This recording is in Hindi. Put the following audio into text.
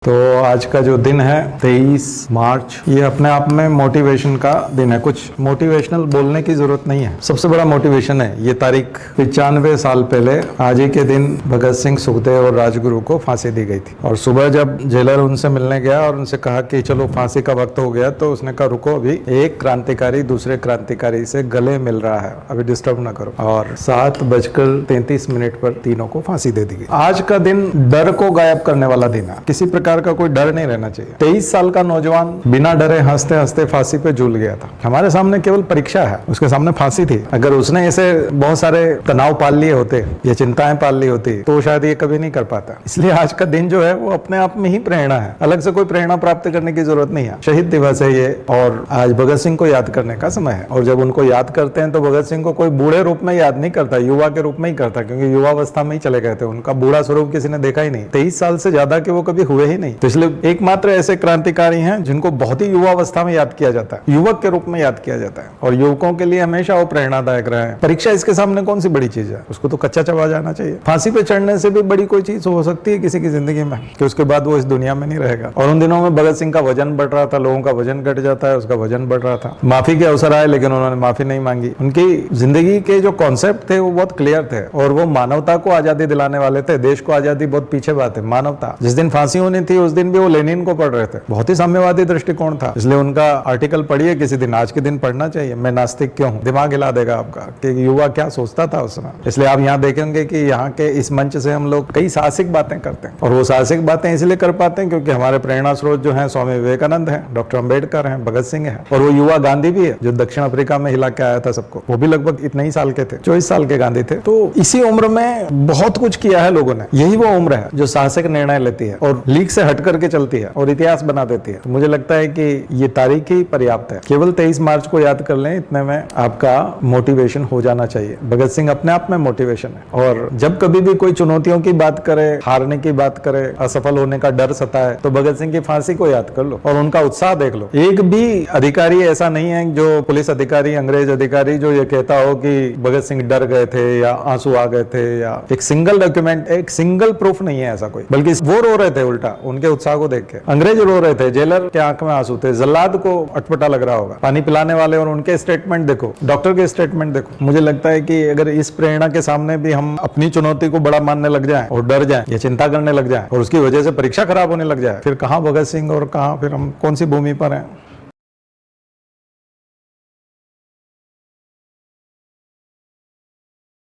तो आज का जो दिन है 23 मार्च, ये अपने आप में मोटिवेशन का दिन है। कुछ मोटिवेशनल बोलने की जरूरत नहीं है, सबसे बड़ा मोटिवेशन है ये तारीख। 95 साल पहले आज ही के दिन भगत सिंह, सुखदेव और राजगुरु को फांसी दी गई थी। और सुबह जब जेलर उनसे मिलने गया और उनसे कहा कि चलो फांसी का वक्त हो गया, तो उसने कहा रुको, अभी एक क्रांतिकारी दूसरे क्रांतिकारी से गले मिल रहा है, अभी डिस्टर्ब ना करो। और 7:33 पर तीनों को फांसी दे दी गई। आज का दिन डर को गायब करने वाला दिन है। किसी प्रकार का कोई डर नहीं रहना चाहिए। 23 साल का नौजवान बिना डरे हंसते हंसते फांसी पे झूल गया था। हमारे सामने केवल परीक्षा है, उसके सामने फांसी थी। अगर उसने ऐसे बहुत सारे तनाव पाल लिए होते या चिंताएं पाल ली होती तो शायद ये कभी नहीं कर पाता। इसलिए आज का दिन जो है वो अपने आप में ही प्रेरणा है, अलग से कोई प्रेरणा प्राप्त करने की जरूरत नहीं है। शहीद दिवस है ये, और आज भगत सिंह को याद करने का समय है। और जब उनको याद करते हैं तो भगत सिंह को कोई बूढ़े रूप में याद नहीं करता, युवा के रूप में ही करता, क्योंकि युवावस्था में ही चले गए थे। उनका बूढ़ा स्वरूप किसी ने देखा ही नहीं। 23 साल से ज्यादा के वो कभी हुए ही नहीं। तो इसलिए एकमात्र ऐसे क्रांतिकारी हैं जिनको बहुत ही युवावस्था में याद किया जाता है, युवक के रूप में याद किया जाता है। और युवकों के लिए हमेशा वो प्रेरणादायक रहे हैं। परीक्षा इसके सामने कौन सी बड़ी चीज है, उसको तो कच्चा चबा जाना चाहिए। फांसी पे चढ़ने से भी बड़ी कोई चीज हो सकती है किसी की जिंदगी में कि उसके बाद वो इस दुनिया में नहीं रहेगा। और उन दिनों में भगत सिंह का वजन बढ़ रहा था, लोगों का वजन घट जाता है, उसका वजन बढ़ रहा था। माफी के अवसर आए लेकिन उन्होंने माफी नहीं मांगी। उनकी जिंदगी के जो कॉन्सेप्ट थे वो बहुत क्लियर थे, और वो मानवता को आजादी दिलाने वाले थे। देश को आजादी बहुत पीछे बात है, मानवता। जिस दिन फांसी होनी थी उस दिन भी वो लेनिन को पढ़ रहे थे। बहुत ही साम्यवादी दृष्टिकोण था। इसलिए उनका आर्टिकल पढ़िए किसी दिन, आज के दिन पढ़ना चाहिए। मैं नास्तिक क्यों हूं, दिमाग हिला देगा आपका कि युवा क्या सोचता था उस समय। इसलिए आप यहाँ देखेंगे कि यहाँ के इस मंच से हम लोग कई साहसिक बातें करते हैं, और वो साहसिक बातें इसलिए कर पाते हैं क्योंकि हमारे प्रेरणा स्रोत जो है स्वामी विवेकानंद है, डॉक्टर अम्बेडकर है, भगत सिंह है, और वो युवा गांधी भी है जो दक्षिण अफ्रीका में हिला के आया था सबको। वो भी लगभग इतने ही साल के थे, 24 साल के गांधी थे। तो इसी उम्र में बहुत कुछ किया है लोगों ने। यही वो उम्र है जो साहसिक निर्णय लेती है और लीक से हट करके चलती है और इतिहास बना देती है। तो मुझे लगता है कि ये तारीख ही पर्याप्त है। केवल 23 मार्च को याद कर लें, इतने में आपका मोटिवेशन हो जाना चाहिए। भगत सिंह अपने आप में मोटिवेशन है। और जब कभी भी कोई चुनौतियों की बात करे, हारने की बात करे, असफल होने का डर सताए, तो भगत सिंह की फांसी को याद कर लो और उनका उत्साह देख लो। एक भी अधिकारी ऐसा नहीं है, जो पुलिस अधिकारी, अंग्रेज अधिकारी, जो ये कहता हो कि भगत सिंह डर गए थे या आंसू आ गए थे, या एक सिंगल डॉक्यूमेंट, एक सिंगल प्रूफ नहीं है ऐसा कोई। बल्कि वो रो रहे थे उल्टा उनके उत्साह को देख के। अंग्रेज रो रहे थे, जेलर के आंख में आंसू थे, जल्लाद को अटपटा लग रहा होगा। पानी पिलाने वाले और उनके स्टेटमेंट देखो, डॉक्टर के स्टेटमेंट देखो। मुझे लगता है कि अगर इस प्रेरणा के सामने भी हम अपनी चुनौती को बड़ा मानने लग जाएं और डर जाएं या चिंता करने लग जाएं और उसकी वजह से परीक्षा खराब होने लग जाए, फिर कहां भगत सिंह और कहां फिर हम कौन सी भूमि पर हैं।